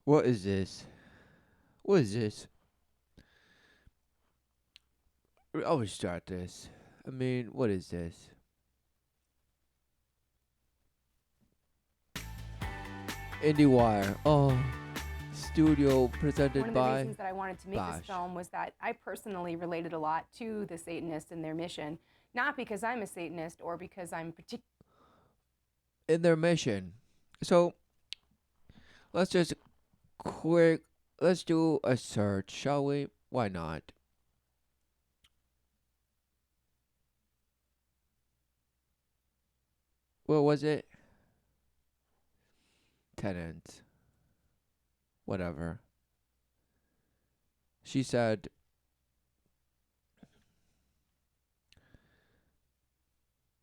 What is this? What is this? I always start this. I mean, what is this? IndieWire. Oh, studio One presented of the by reasons that I wanted to make this Bash. film was that I personally related a lot to the Satanists and their mission, not because I'm a Satanist or because I'm particular. In their mission. So let's just quick. Let's do a search, shall we? Why not? What was it? Tenants. Whatever. She said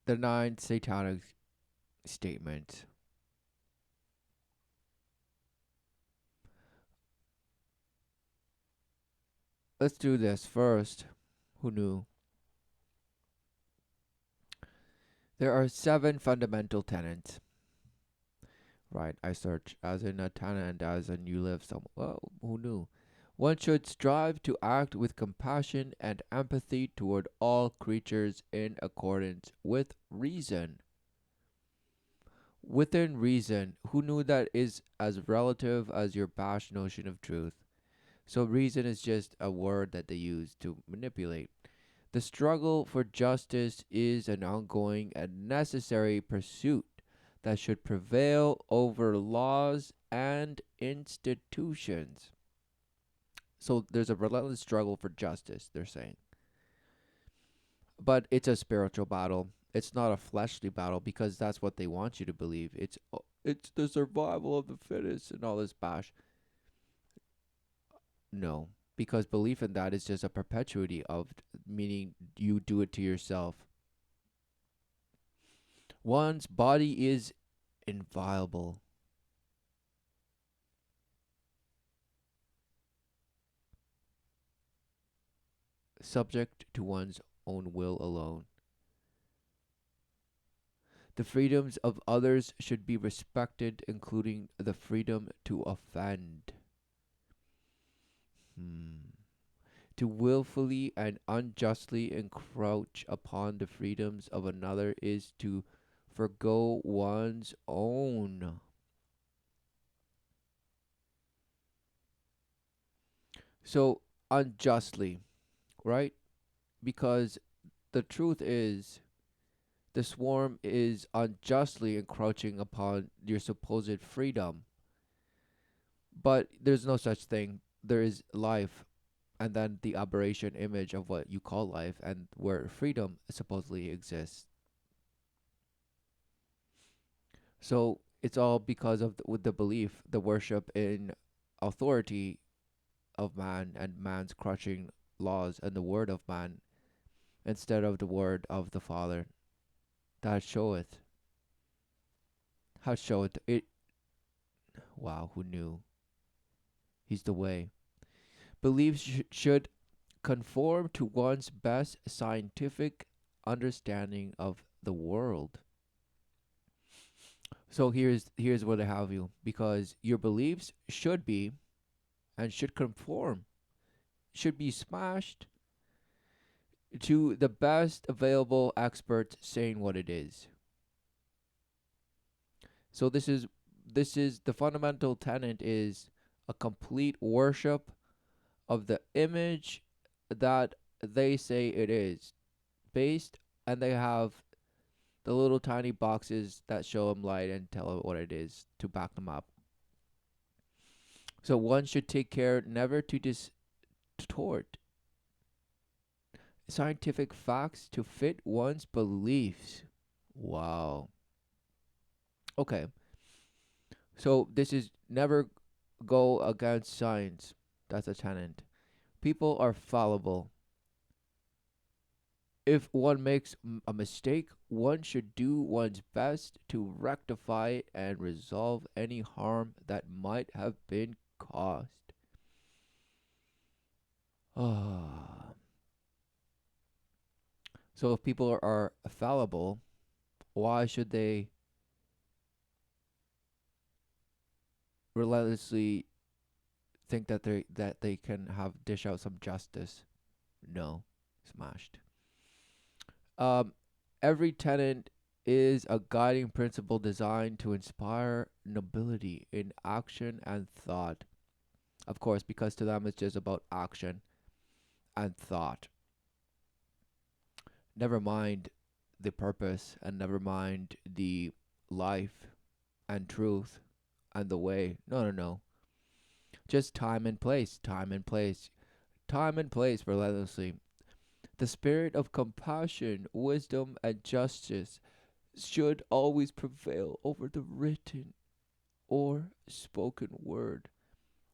the nine satanic statements. Let's do this first. Who knew? There are seven fundamental tenets. Right, I search as in Antana and as in you live some. Well, who knew? One should strive to act with compassion and empathy toward all creatures in accordance with reason. Within reason, who knew that is as relative as your bash notion of truth? So reason is just a word that they use to manipulate. The struggle for justice is an ongoing and necessary pursuit that should prevail over laws and institutions. So there's a relentless struggle for justice, they're saying. But it's a spiritual battle. It's not a fleshly battle because that's what they want you to believe. It's the survival of the fittest and all this bash. No, because belief in that is just a perpetuity of meaning you do it to yourself. One's body is inviolable, subject to one's own will alone. The freedoms of others should be respected, including the freedom to offend. Hmm. To willfully and unjustly encroach upon the freedoms of another is to forgo one's own. So, unjustly, right? Because the truth is, the swarm is unjustly encroaching upon your supposed freedom. But there's no such thing. There is life, and then the aberration image of what you call life, and where freedom supposedly exists. So it's all because of with the belief, the worship in authority of man and man's crushing laws and the word of man instead of the word of the Father. That showeth. How showeth it? Wow, who knew? He's the way. Beliefs should conform to one's best scientific understanding of the world. So here's what I have you because your beliefs should be and should conform, should be smashed to the best available experts saying what it is. So this is the fundamental tenet is a complete worship of the image that they say it is based, and they have the little tiny boxes that show them light and tell it what it is to back them up. So one should take care never to distort scientific facts to fit one's beliefs. Wow. Okay. So this is never go against science. That's a tenet. People are fallible. If one makes a mistake, one should do one's best to rectify it and resolve any harm that might have been caused. Ah. So if people are fallible, why should they relentlessly think that they can have dish out some justice. No, smashed. Um, every tenant is a guiding principle designed to inspire nobility in action and thought. Of course, because to them it's just about action and thought. Never mind the purpose and never mind the life and truth and the way. No, no, no. Just time and place, time and place, time and place relentlessly. The spirit of compassion, wisdom, and justice should always prevail over the written or spoken word.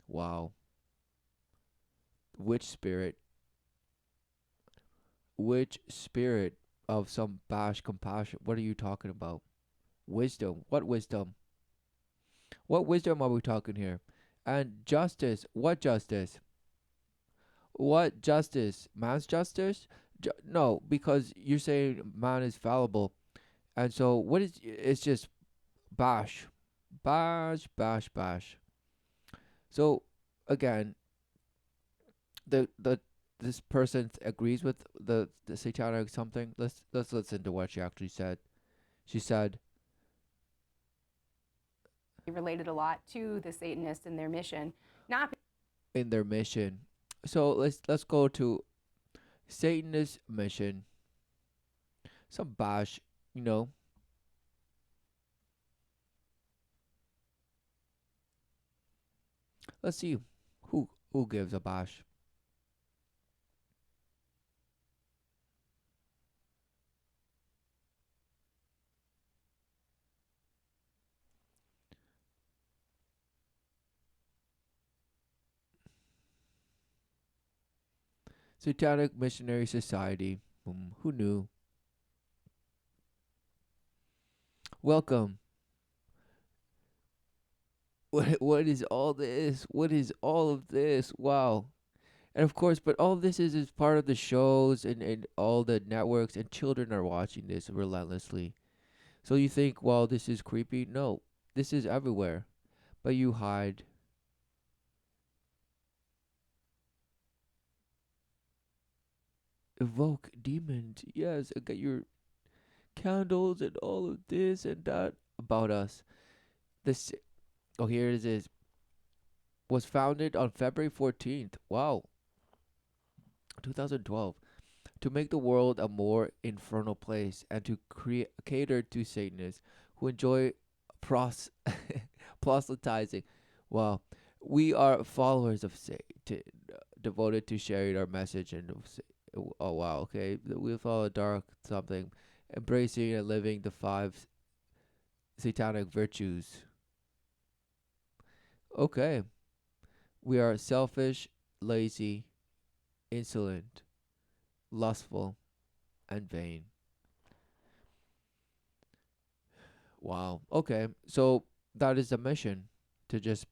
Wow. Which spirit? Which spirit of some bash compassion? What are you talking about? Wisdom. What wisdom? What wisdom are we talking here? And justice. What justice? What justice? Man's justice? No, because you're saying man is fallible. And so what is it's just bash. Bash, bash, bash. So again, the this person agrees with the satanic something. Let's listen to what she actually said. She said related a lot to the Satanists and their mission, not in their mission. So let's go to Satanist mission. Some bash, you know. Let's see who gives a bash. Satanic Missionary Society. Who knew? Welcome. What is all this? What is all of this? Wow. And of course, but all this is part of the shows and all the networks, and children are watching this relentlessly. So you think, well, this is creepy? No, this is everywhere. But you hide. Evoke demons. Yes, I got your candles and all of this and that about us. This, oh, here it is. Was founded on February 14th. Wow, 2012. To make the world a more infernal place and to cater to Satanists who enjoy pros- proselytizing. Wow. We are followers of Satan, devoted to sharing our message and oh wow, okay. We follow dark something, embracing and living the five satanic virtues. Okay. We are selfish, lazy, insolent, lustful, and vain. Wow. Okay. So that is the mission, to just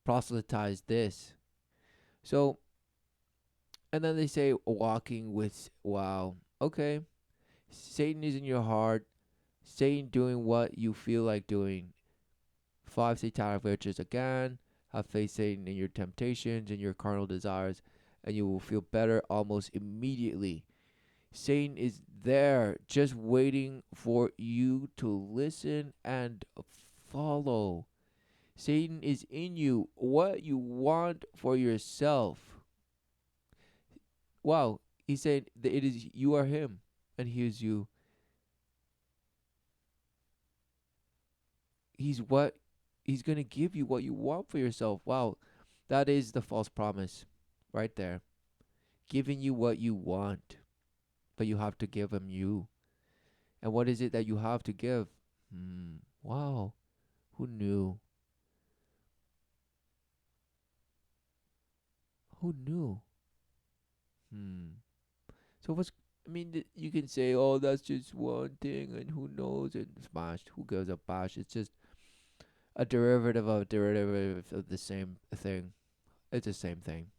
proselytize this. So, and then they say walking with, wow. Okay. Satan is in your heart. Satan doing what you feel like doing. Five satanic virtues again. Have faith, Satan, in your temptations and your carnal desires, and you will feel better almost immediately. Satan is there just waiting for you to listen and follow. Satan is in you. What you want for yourself. Wow. He said that it is you are him and he is you. He's gonna give you what you want for yourself. Wow. That is the false promise right there. Giving you what you want. But you have to give him you. And what is it that you have to give? Wow. Who knew? Who knew? Hmm. So what's I mean, you can say, "Oh, that's just one thing," and who knows, and smashed. Who gives a bash? It's just a derivative of a derivative of the same thing. It's the same thing.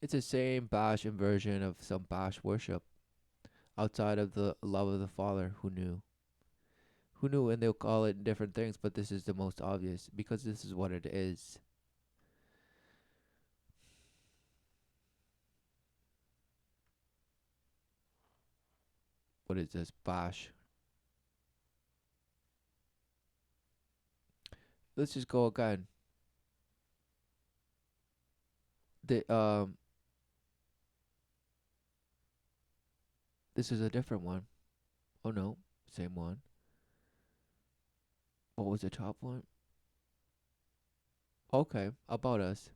It's the same bash inversion of some bash worship outside of the love of the Father. Who knew? Who knew? And they'll call it different things, but this is the most obvious because this is what it is. What is this? Bash. Let's just go again. The This is a different one. Oh no, same one. What was the top one? Okay, about us.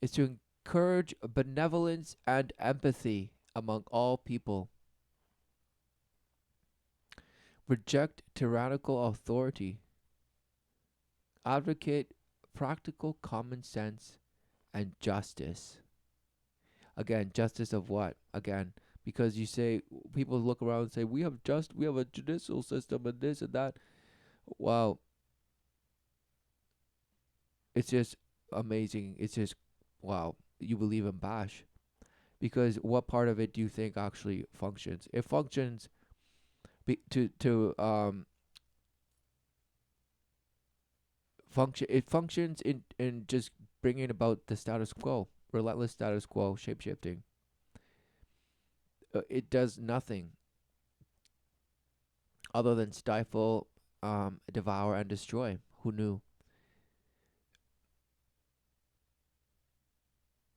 Is to encourage benevolence and empathy among all people. Reject tyrannical authority. Advocate practical common sense and justice. Again, justice of what? Again, because you say people look around and say we have a judicial system and this and that. Wow, it's just amazing. It's just wow. You believe in Bash because what part of it do you think actually functions? It functions to function. It functions in just bringing about the status quo, relentless status quo, shape shifting. It does nothing other than stifle, devour, and destroy. Who knew?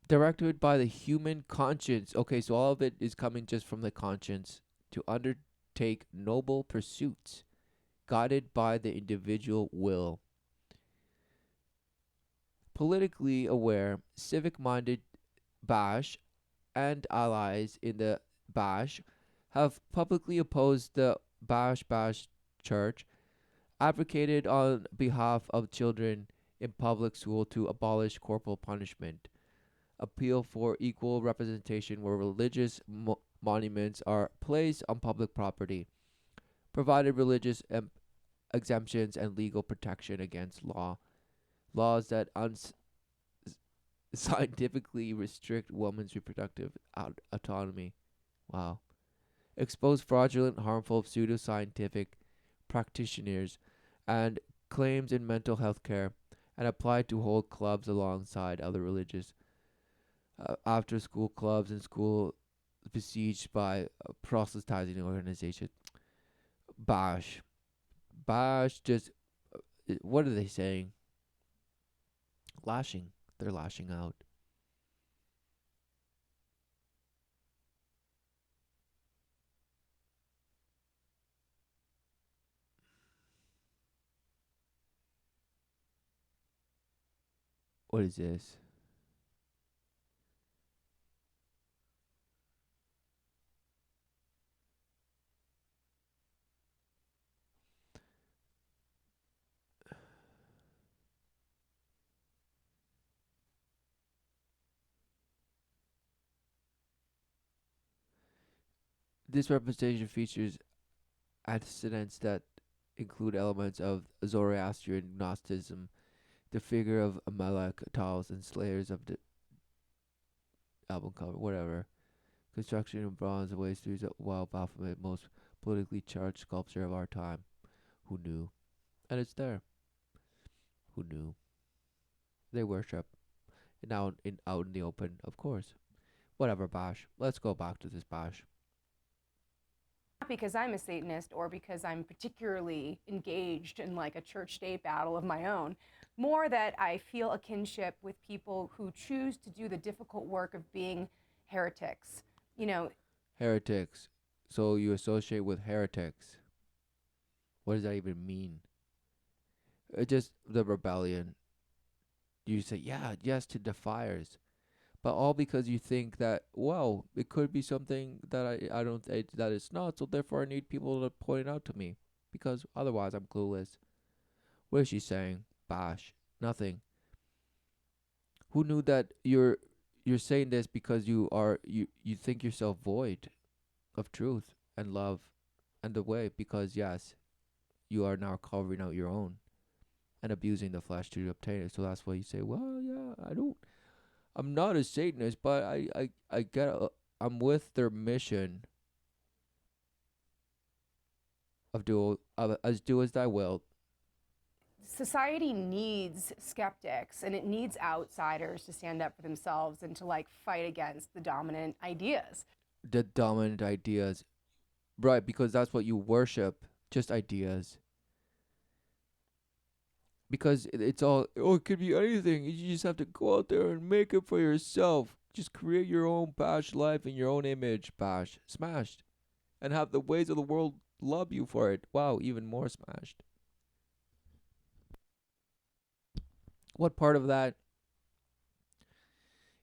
Directed by the human conscience. Okay, so all of it is coming just from the conscience to undertake noble pursuits, guided by the individual will. Politically aware, civic minded Bash and allies in the Bash have publicly opposed the Bash Church, advocated on behalf of children in public school to abolish corporal punishment, appeal for equal representation where religious monuments are placed on public property, provided religious exemptions and legal protection against laws that scientifically restrict women's reproductive autonomy. Wow. Expose fraudulent, harmful, pseudoscientific practitioners and claims in mental health care, and apply to hold clubs alongside other religious after school clubs and school besieged by proselytizing organization. Bash. Bash just, what are they saying? Lashing. They're lashing out. What is this? This representation features antecedents that include elements of Zoroastrian Gnosticism, the figure of Amalek, Taos, and slayers of the album cover, whatever. Construction in bronze ways through the wild Baphomet, most politically charged sculpture of our time. Who knew? And it's there. Who knew? They worship now in out in the open, of course. Whatever, Bash. Let's go back to this Bash. Not because I'm a Satanist or because I'm particularly engaged in like a church state battle of my own, more that I feel a kinship with people who choose to do the difficult work of being heretics. You know, Heretics. So you associate with heretics. What does that even mean? Just the rebellion. You say, yeah, yes to the fires. But all because you think that, well, it could be something that I don't think that it's not, so therefore I need people to point it out to me. Because otherwise I'm clueless. What is she saying? Bash. Nothing. Who knew that you're saying this because you think yourself void of truth and love and the way, because yes, you are now covering out your own and abusing the flesh to obtain it. So that's why you say, well, yeah, I'm not a Satanist, but I I'm with their mission do as thy will. Society needs skeptics and it needs outsiders to stand up for themselves and to like fight against the dominant ideas. The dominant ideas, right? Because that's what you worship, just ideas. Because it's all, oh, it could be anything. You just have to go out there and make it for yourself. Just create your own bash life in your own image, bash, smashed, and have the ways of the world love you for it. Wow, even more smashed. What part of that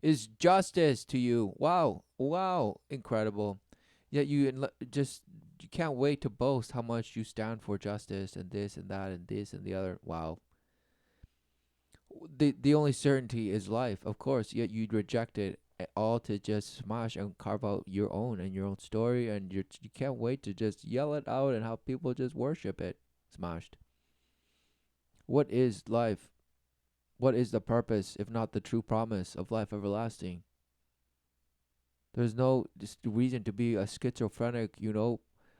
is justice to you? Wow, wow, incredible. Yet just you can't wait to boast how much you stand for justice and this and that and this and the other. Wow. The only certainty is life, of course. Yet you reject it all to just smash and carve out your own and your own story, and you can't wait to just yell it out and have people just worship it. Smashed. What is life? What is the purpose, if not the true promise of life everlasting? There's no reason to be a schizophrenic,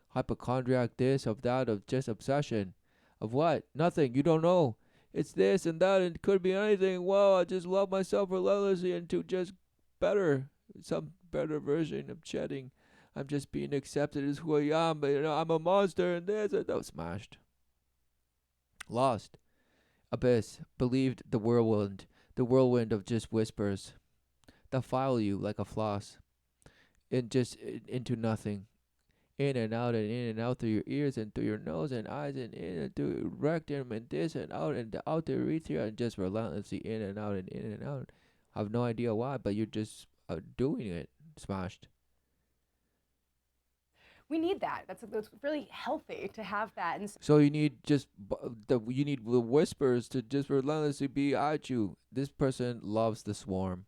hypochondriac, this, of that, of just obsession. Of what? Nothing. You don't know. It's this and that, and it could be anything. Wow, I just love myself relentlessly and to just better, some better version of shedding. I'm just being accepted as who I am, but I'm a monster and this and that. Smashed. Lost. Abyss. Believed the whirlwind of just whispers that file you like a floss into nothing, in and out through your ears and through your nose and eyes and in and through your rectum and this and out the urethra and just relentlessly in and out and in and out. I have no idea why, but you're just doing it. Smashed. We need that. That's really healthy to have that. And So you need you need the whispers to just relentlessly be at you. This person loves the swarm.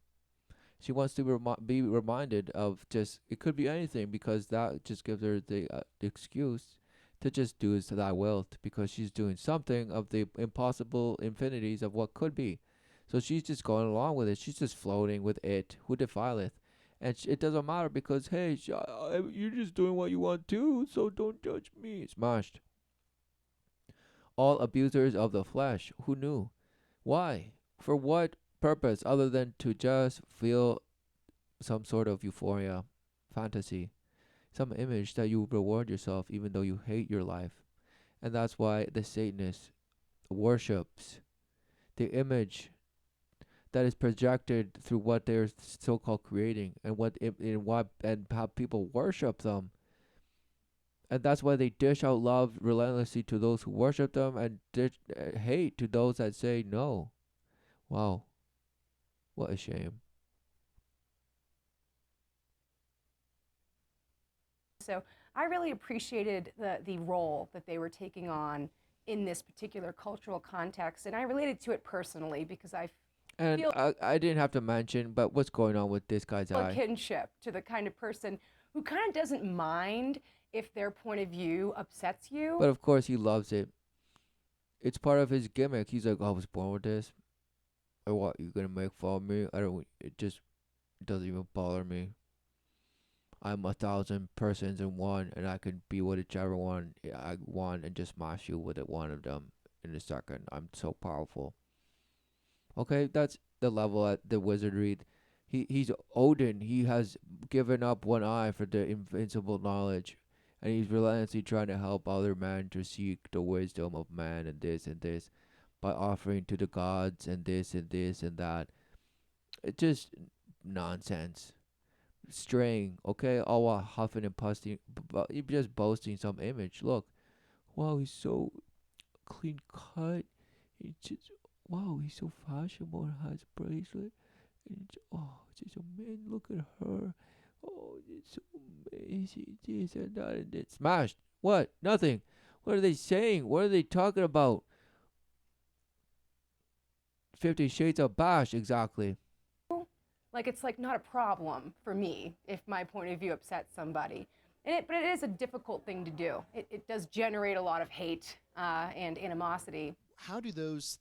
She wants to be reminded of just, it could be anything, because that just gives her the excuse to just do as thy will, because she's doing something of the impossible infinities of what could be. So she's just going along with it. She's just floating with it. Who defileth? And it doesn't matter, because, hey, you're just doing what you want to, so don't judge me. Smashed. All abusers of the flesh. Who knew? Why? For what purpose other than to just feel some sort of euphoria, fantasy, some image that you reward yourself even though you hate your life. And that's why the Satanist worships the image that is projected through what they're so-called creating, and and how people worship them. And that's why they dish out love relentlessly to those who worship them, and hate to those that say no. Wow, what a shame. so I really appreciated the role that they were taking on in this particular cultural context. And I related to it personally because I And feel I didn't have to mention, but what's going on with this guy's a eye? kinship to the kind of person who kind of doesn't mind if their point of view upsets you. But of course, he loves it. It's part of his gimmick. He's like, I was born with this. Or what? You gonna make fun of me? I don't. It just doesn't even bother me. I'm 1,000 persons in one, and I can be with whichever one I want and just smash you with it, one of them in a second. I'm so powerful. Okay, that's the level at the wizardry. He's Odin. He has given up one eye for the invincible knowledge, and he's relentlessly trying to help other men to seek the wisdom of man and this by offering to the gods and this and that. It's just nonsense. Straying, okay, all while huffing and puffing, but just boasting some image. Look, wow, he's so clean cut. He just, wow, he's so fashionable and has a bracelet. And it's just amazing. Look at her. Oh, it's so amazing. This and that and that. Smashed. What? Nothing. What are they saying? What are they talking about? 50 Shades of Bash, exactly. Like it's like not a problem for me if my point of view upsets somebody. But it is a difficult thing to do. It does generate a lot of hate and animosity. How do those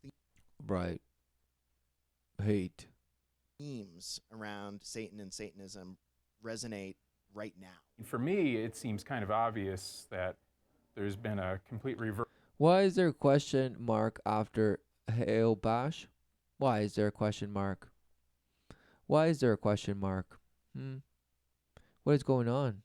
Right. Hate. themes around Satan and Satanism resonate right now? For me, it seems kind of obvious that there's been a complete reverse. Why is there a question mark after Hail Bash? Why is there a question mark? Why is there a question mark? What is going on?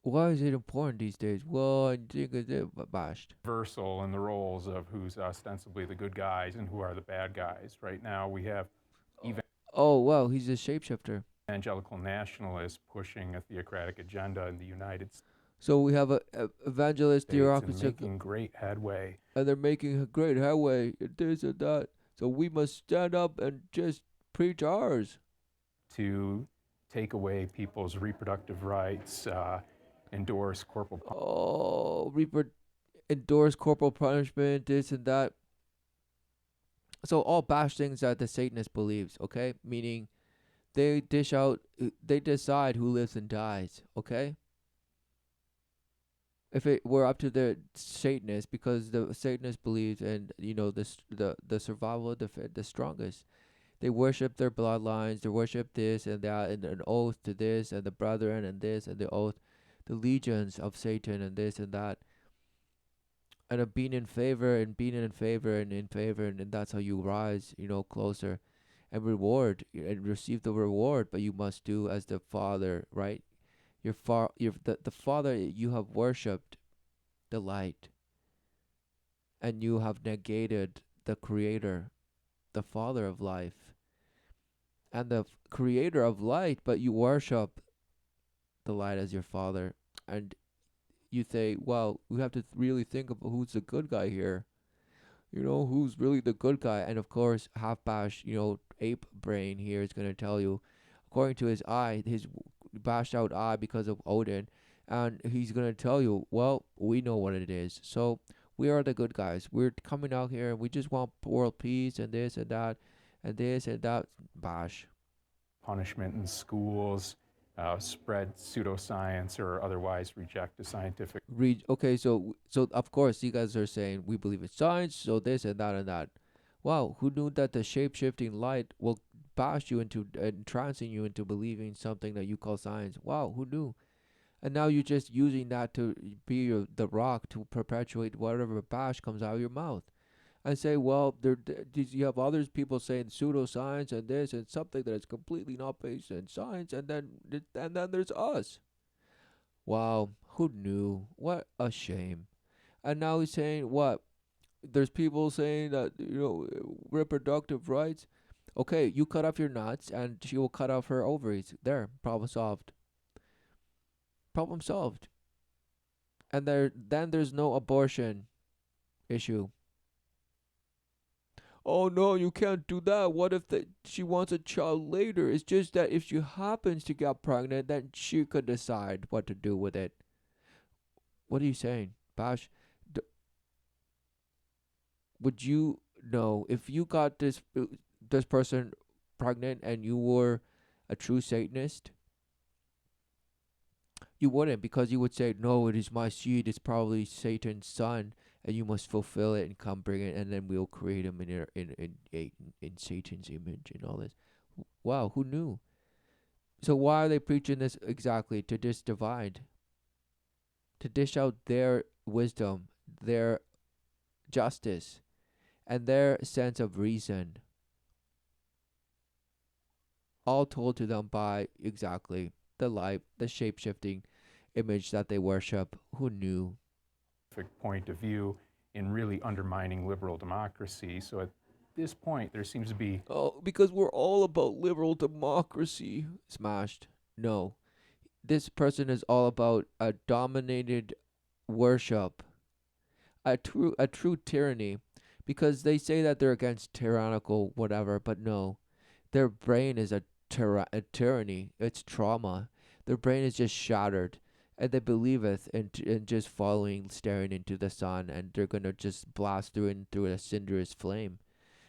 Why is it important these days? Well, I think it's bashed. Reversal in the roles of who's ostensibly the good guys and who are the bad guys. Right now, we have Oh, wow, he's a shapeshifter. evangelical nationalists pushing a theocratic agenda in the United States. So we have a evangelist And theocracy, making great headway. and they're making a great headway. This and that. So we must stand up and just preach ours. To take away people's reproductive rights, endorse corporal Endorse corporal punishment, this and that. So all bash things that the Satanist believes, okay? Meaning they decide who lives and dies, okay? If it were up to the Satanist, because the Satanist believes in, the survival of the strongest. They worship their bloodlines, they worship this and that, and an oath to this, and the brethren, and this, and the oath, the legions of Satan, and this and that. And of being in favor, and being in favor, and in favor, and that's how you rise, closer, and reward, and receive the reward. But you must do as the Father, right? The Father you have worshipped, the light, and you have negated the Creator, the Father of life, and the Creator of light, but you worship the light as your Father, and you say, well, we have to really think about who's the good guy here. Who's really the good guy? And of course, half bash, ape brain here is going to tell you, according to his bashed out eye because of Odin, and he's going to tell you, well, we know what it is. So we are the good guys. We're coming out here and we just want world peace and this and that and this and that. Bash. Punishment in schools, spread pseudoscience or otherwise reject the scientific. Okay, so of course you guys are saying we believe in science, so this and that and that. Wow, who knew that the shape-shifting light will bash you into and trancing you into believing something that you call science? Wow, who knew? And now you're just using that to be the rock to perpetuate whatever bash comes out of your mouth. And say, well, you have others people saying pseudoscience and this and something that is completely not based in science, and then there's us. Wow, who knew? What a shame. And now he's saying what? There's people saying that reproductive rights. Okay, you cut off your nuts, and she will cut off her ovaries. There, problem solved. Problem solved. And then there's no abortion issue. Oh no, you can't do that. What if she wants a child later? It's just that if she happens to get pregnant, then she could decide what to do with it. What are you saying, Bash? Would you know if you got this person pregnant and you were a true Satanist? You wouldn't, because you would say, no, it is my seed. It's probably Satan's son, and you must fulfill it and come bring it, and then we'll create him in Satan's image and all this. Wow, who knew? So why are they preaching this exactly? To just divide, to dish out their wisdom, their justice, and their sense of reason, all told to them by exactly the life, the shape-shifting image that they worship. Who knew? Point of view in really undermining liberal democracy. So at this point, there seems to be... Oh, because we're all about liberal democracy. Smashed. No. This person is all about a dominated worship. A true tyranny. Because they say that they're against tyrannical whatever, but no. Their brain is a tyranny. It's trauma. Their brain is just shattered. And they believeth in just following, staring into the sun, and they're gonna just blast through a cinderous flame,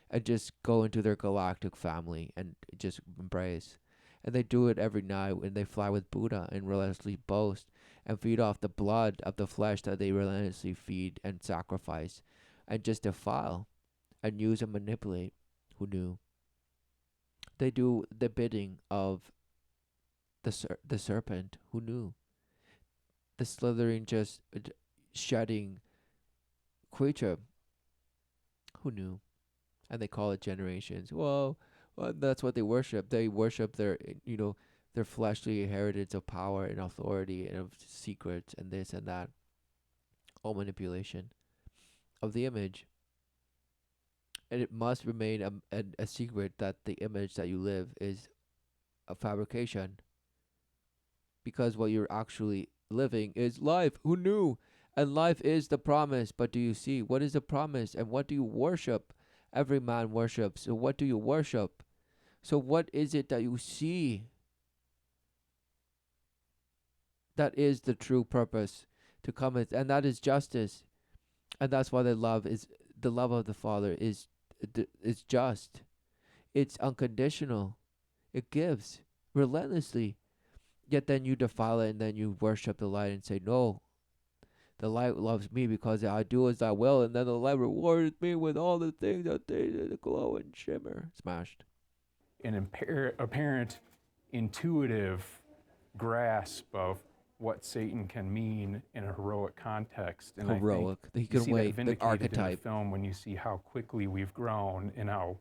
and just go into their galactic family and just embrace. And they do it every night when they fly with Buddha and relentlessly boast and feed off the blood of the flesh that they relentlessly feed and sacrifice, and just defile and use and manipulate. Who knew? They do the bidding of the serpent. Who knew? The slithering, just shedding creature. Who knew? And they call it generations. Well, that's what they worship. They worship their, their fleshly inheritance of power and authority and of secrets and this and that. All manipulation of the image. And it must remain a secret that the image that you live is a fabrication, because what you're actually living is life. Who knew? And life is the promise. But do you see what is the promise and what do you worship? Every man worships. So what do you worship? So what is it that you see that is the true purpose to come with? And that is justice. And that's why the love of the Father is just. It's unconditional. It gives relentlessly. Yet then you defile it and then you worship the light and say, no, the light loves me because I do as I will, and then the light rewards me with all the things that they glow and shimmer. Smashed. An apparent intuitive grasp of what Satan can mean in a heroic context. And Heroic. I He think you can see that wait. The vindicated in archetype. the film when you see how quickly we've grown and how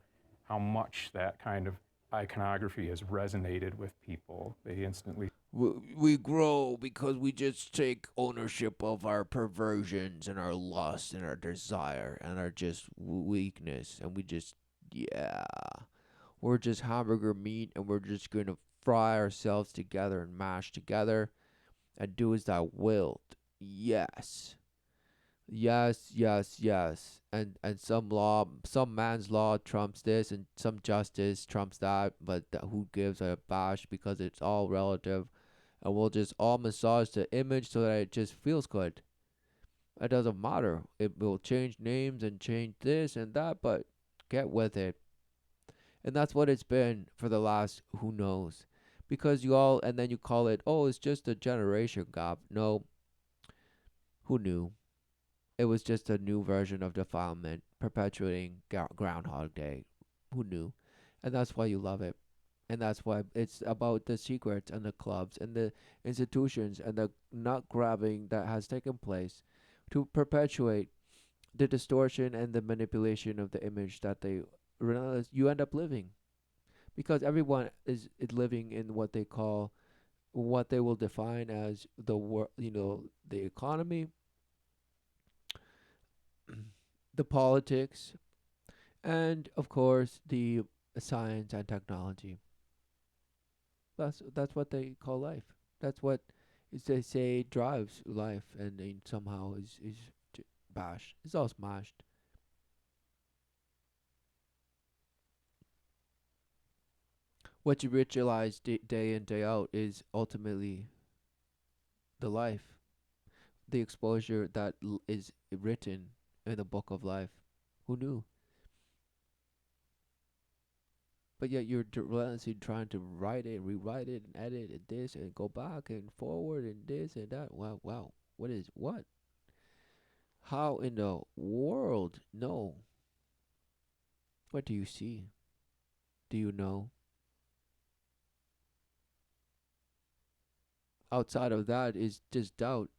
much that kind of iconography has resonated with people. They instantly We grow because we just take ownership of our perversions and our lust and our desire and our just weakness, and we just, yeah, we're just hamburger meat, and we're just gonna fry ourselves together and mash together and do as thou wilt. Yes. Yes, yes, yes. And some man's law trumps this, and some justice trumps that, but who gives a bash, because it's all relative, and we'll just all massage the image so that it just feels good. It doesn't matter. It will change names and change this and that, but get with it. And that's what it's been for the last who knows. Because you all, and then you call it, oh, it's just a generation gap. No, who knew? It was just a new version of defilement, perpetuating Groundhog Day. Who knew? And that's why you love it. And that's why it's about the secrets and the clubs and the institutions and the nut grabbing that has taken place to perpetuate the distortion and the manipulation of the image that you end up living. Because everyone is living in what they call, what they will define as the economy, the politics, and of course the science and technology. That's what they call life. That's what they say drives life, and then somehow is bashed. It's all smashed. What you ritualize day in day out is ultimately the life, the exposure that is written in the book of life. Who knew? But yet you're relentlessly trying to write it, rewrite it, and edit and this and go back and forward and this and that. Wow, wow. What? How in the world? No. What do you see? Do you know? Outside of that is just doubt.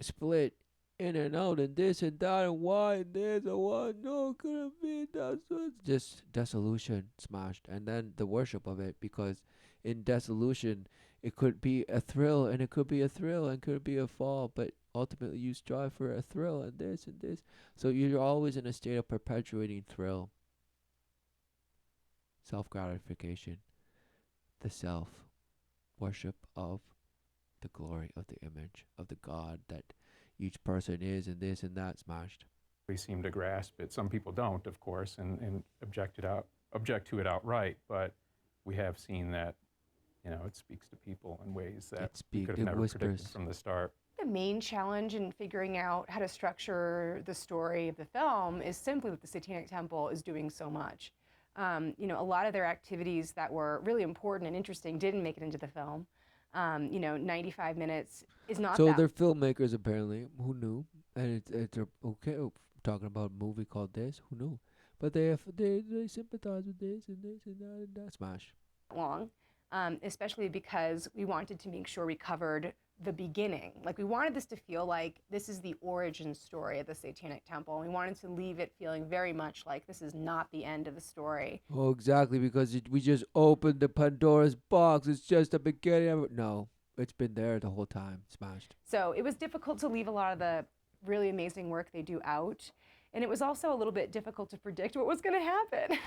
Split in and out and this and that and why and this and what. No, it couldn't be. That's just dissolution smashed. And then the worship of it, because in dissolution, it could be a thrill and it could be a thrill and could be a fall, but ultimately you strive for a thrill and this and this. So you're always in a state of perpetuating thrill, self gratification, the self worship of the glory of the image of the God that each person is, and this and that smashed. we seem to grasp it. Some people don't, of course, and object to it outright, but we have seen that, it speaks to people in ways that we could have never predicted from the start. The main challenge in figuring out how to structure the story of the film is simply that the Satanic Temple is doing so much. A lot of their activities that were really important and interesting didn't make it into the film. 95 minutes is not so that. they're filmmakers apparently. Who knew? And they're okay talking about a movie called this. Who knew? But they sympathize with this and that smash. Long. especially because we wanted to make sure we covered the beginning. Like, we wanted this to feel like this is the origin story of the Satanic Temple. We wanted to leave it feeling very much like this is not the end of the story. Oh, exactly, because we just opened the Pandora's box. It's just the beginning of it. No, it's been there the whole time. Smashed. So it was difficult to leave a lot of the really amazing work they do out. And it was also a little bit difficult to predict what was going to happen.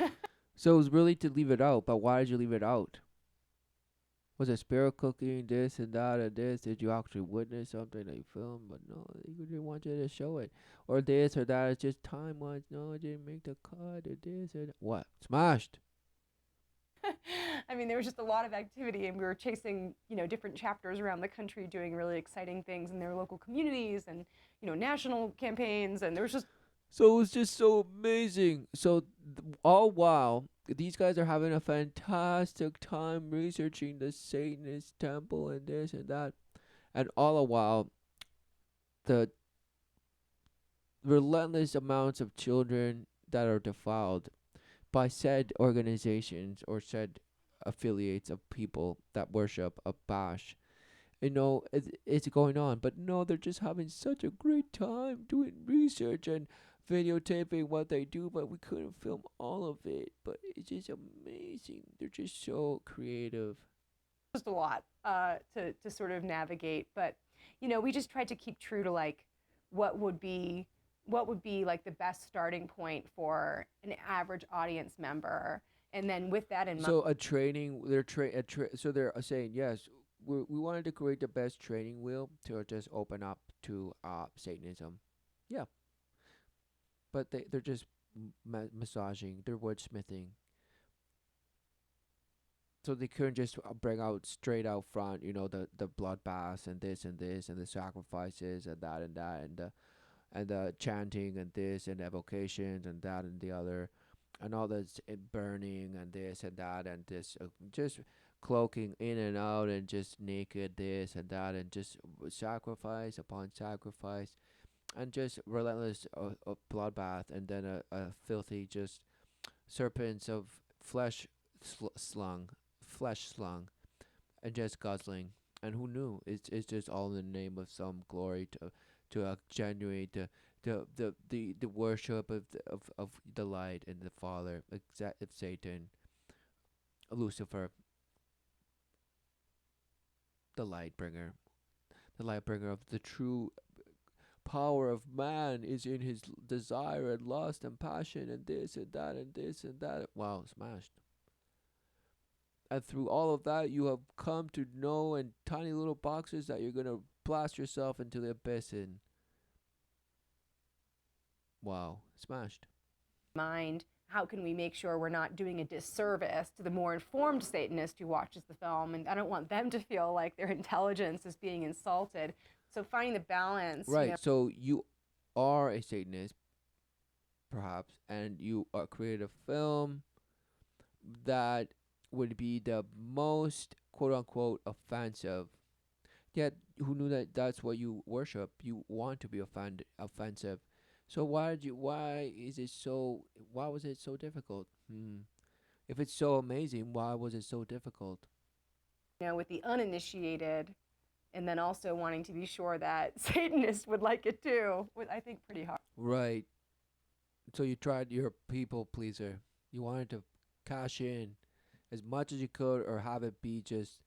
So it was really to leave it out, but why did you leave it out? Was it spirit cooking, this and that and this? Did you actually witness something that you filmed? But no, you didn't want you to show it. Or this or that. It's just time wise. No, I didn't make the cut or this or that. What? Smashed. I mean, there was just a lot of activity, and we were chasing, different chapters around the country doing really exciting things in their local communities and, national campaigns. And there was just. So it was just so amazing. So all while these guys are having a fantastic time researching the Satanist temple and this and that, and all the while the relentless amounts of children that are defiled by said organizations or said affiliates of people that worship a bash. It's going on, but no, they're just having such a great time doing research and videotaping what they do, but we couldn't film all of it. But it's just amazing. They're just so creative. Just a lot to sort of navigate, but we just tried to keep true to like what would be like the best starting point for an average audience member, and then with that in mind. So a training, so they're saying yes. We wanted to create the best training wheel to just open up to Satanism. Yeah. But they're just massaging, they're wordsmithing. So they couldn't just bring out straight out front, the bloodbaths and this and this and the sacrifices and that and that and the chanting and this and evocations and that and the other and all this burning and this and that and this just cloaking in and out and just naked this and that and just sacrifice upon sacrifice and just relentless bloodbath and then a filthy just serpents of flesh slung and just guzzling. And who knew? It's just all in the name of some glory to generate the worship of the light and the Father, of Satan, Lucifer, the light bringer of the true power of man is in his desire and lust and passion and this and that and this and that. Wow, smashed. And through all of that, you have come to know in tiny little boxes that you're going to blast yourself into the abyss in. Wow, smashed. Mind, how can we make sure we're not doing a disservice to the more informed Satanist who watches the film? And I don't want them to feel like their intelligence is being insulted. So finding the balance. Right. So you are a Satanist, perhaps, and you created a film that would be the most quote unquote offensive. Yet, who knew that that's what you worship? You want to be offensive. So why was it so difficult? If it's so amazing, why was it so difficult? With the uninitiated, and then also wanting to be sure that Satanists would like it too, was, I think, pretty hard. Right. So you tried your people pleaser. You wanted to cash in as much as you could or have it be just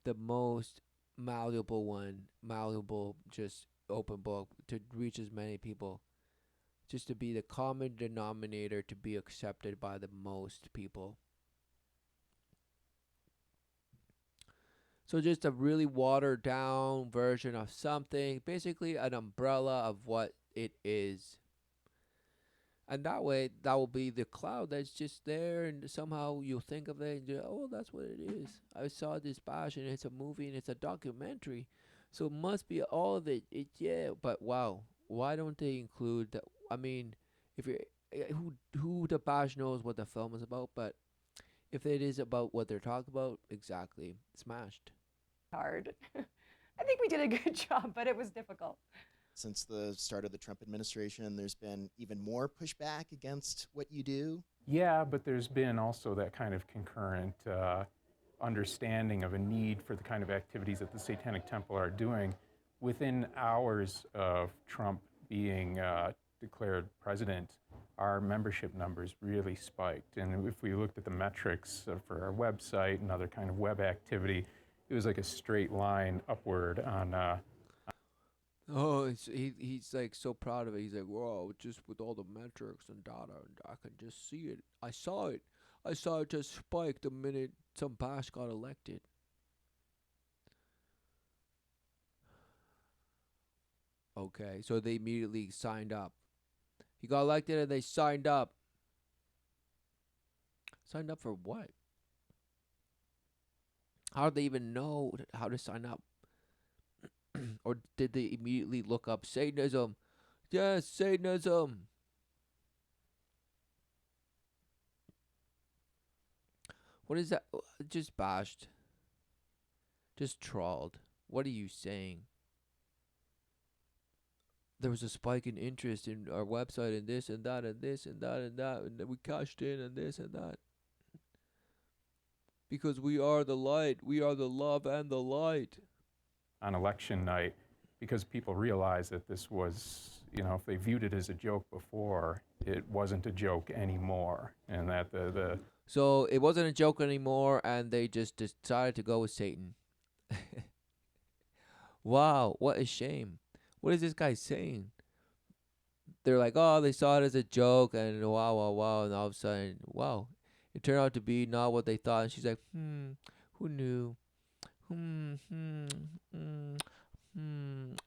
the most malleable, just open book to reach as many people. Just to be the common denominator to be accepted by the most people. So just a really watered down version of something, basically an umbrella of what it is. And that way, that will be the cloud that's just there, and somehow you'll think of it and you oh, that's what it is. I saw this bash, and it's a movie, and it's a documentary. So it must be all of it. Yeah, but wow. Why don't they include the, I mean, if you're, who the bash knows what the film is about, but if it is about what they're talking about, exactly, smashed. Hard. I think we did a good job, but it was difficult. Since the start of the Trump administration, there's been even more pushback against what you do. Yeah, but there's been also that kind of concurrent understanding of a need for the kind of activities that the Satanic Temple are doing, within hours of Trump being declared president, our membership numbers really spiked. And if we looked at the metrics for our website and other kind of web activity, it was like a straight line upward on. He's like so proud of it. He's like, whoa, just with all the metrics and data, and I can just see it. I saw it. I saw it just spike the minute some bash got elected. Okay, so they immediately signed up. He got elected and they signed up. Signed up for what? How did they even know how to sign up? Or did they immediately look up Satanism? Yes, Satanism. What is that? Just bashed. Just trawled. What are you saying? There was a spike in interest in our website and this and that and this and that and that, and then we cashed in and this and that. Because we are the light. We are the love and the light. On election night, because people realized that this was, if they viewed it as a joke before, it wasn't a joke anymore. And that So it wasn't a joke anymore, and they just decided to go with Satan. Wow, what a shame. What is this guy saying? They're like, oh, they saw it as a joke, and wow, and all of a sudden, wow, it turned out to be not what they thought. And she's like, who knew?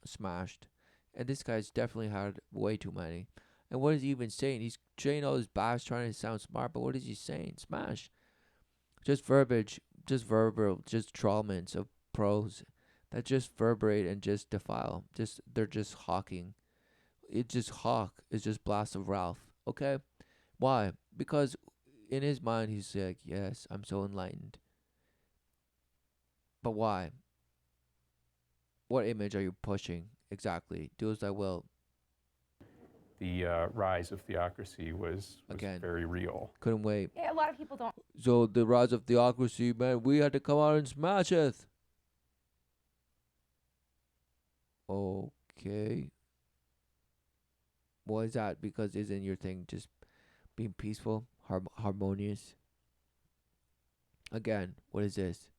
Smashed. And this guy's definitely had way too many. And what is he even saying? He's saying all this bash, trying to sound smart, but what is he saying? Smash. Just verbiage, just verbal, just trawlments of prose that just verberate and just defile. They're just hawking. It's just hawk. It's just blast of Ralph. Okay? Why? Because in his mind he's like, yes, I'm so enlightened. But why? What image are you pushing exactly? Do as I will. The rise of theocracy was Again, very real. Couldn't wait. Yeah, a lot of people don't. So the rise of theocracy, man, we had to come out and smash it. Okay. Why is that? Because isn't your thing just being peaceful, harmonious? Again, what is this?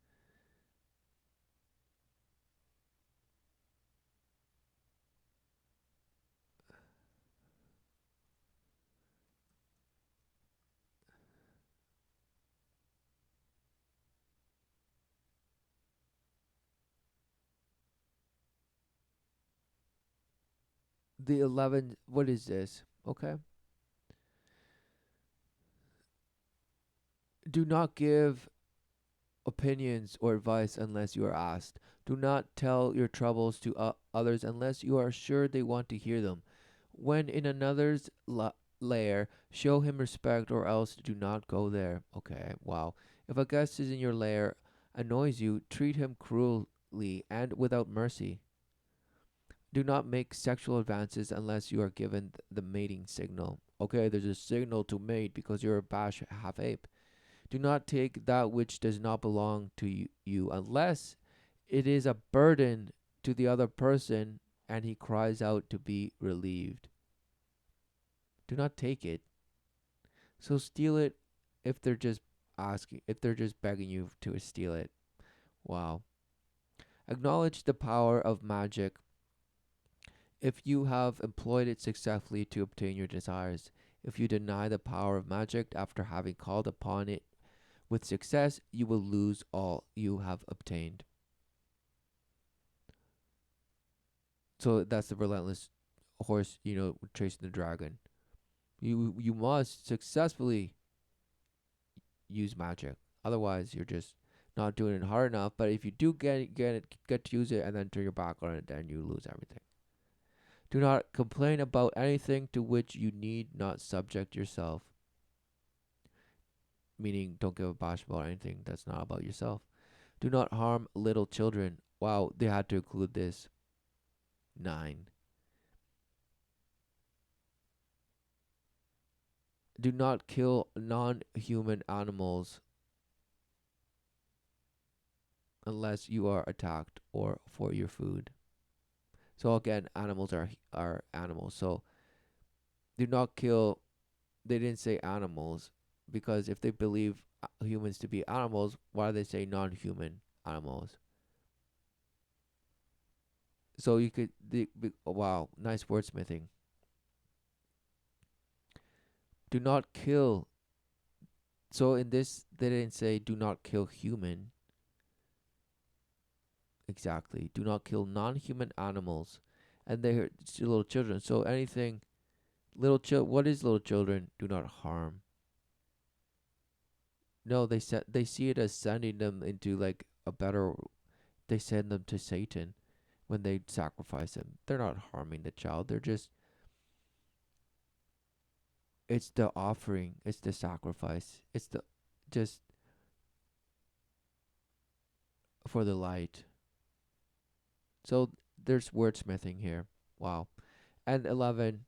The 11, what is this? Okay. Do not give opinions or advice unless you are asked. Do not tell your troubles to others unless you are sure they want to hear them. When in another's lair, show him respect or else do not go there. Okay, wow. If a guest is in your lair, annoys you, treat him cruelly and without mercy. Do not make sexual advances unless you are given the mating signal. Okay, there's a signal to mate because you're a bash half ape. Do not take that which does not belong to you unless it is a burden to the other person and he cries out to be relieved. Do not take it. So steal it if they're just if they're just begging you to steal it. Wow. Acknowledge the power of magic if you have employed it successfully to obtain your desires. If you deny the power of magic after having called upon it with success, you will lose all you have obtained. So that's the relentless horse, chasing the dragon. You must successfully use magic. Otherwise, you're just not doing it hard enough. But if you do get to use it and then turn your back on it, then you lose everything. Do not complain about anything to which you need not subject yourself. Meaning, don't give a bash about anything that's not about yourself. Do not harm little children. Wow, they had to include this. 9. Do not kill non-human animals. unless you are attacked or for your food. So again, animals are animals. So do not kill. They didn't say animals because if they believe humans to be animals, why do they say non-human animals? So you could wow, nice wordsmithing. Do not kill. So in this, they didn't say do not kill human. Exactly. Do not kill non-human animals, and they're little children. So anything what is little children? Do not harm. No, they see it as sending them into like a better. They send them to Satan when they sacrifice them. They're not harming the child. They're just it's the offering. It's the sacrifice. It's the just for the light. So there's wordsmithing here. Wow. And 11,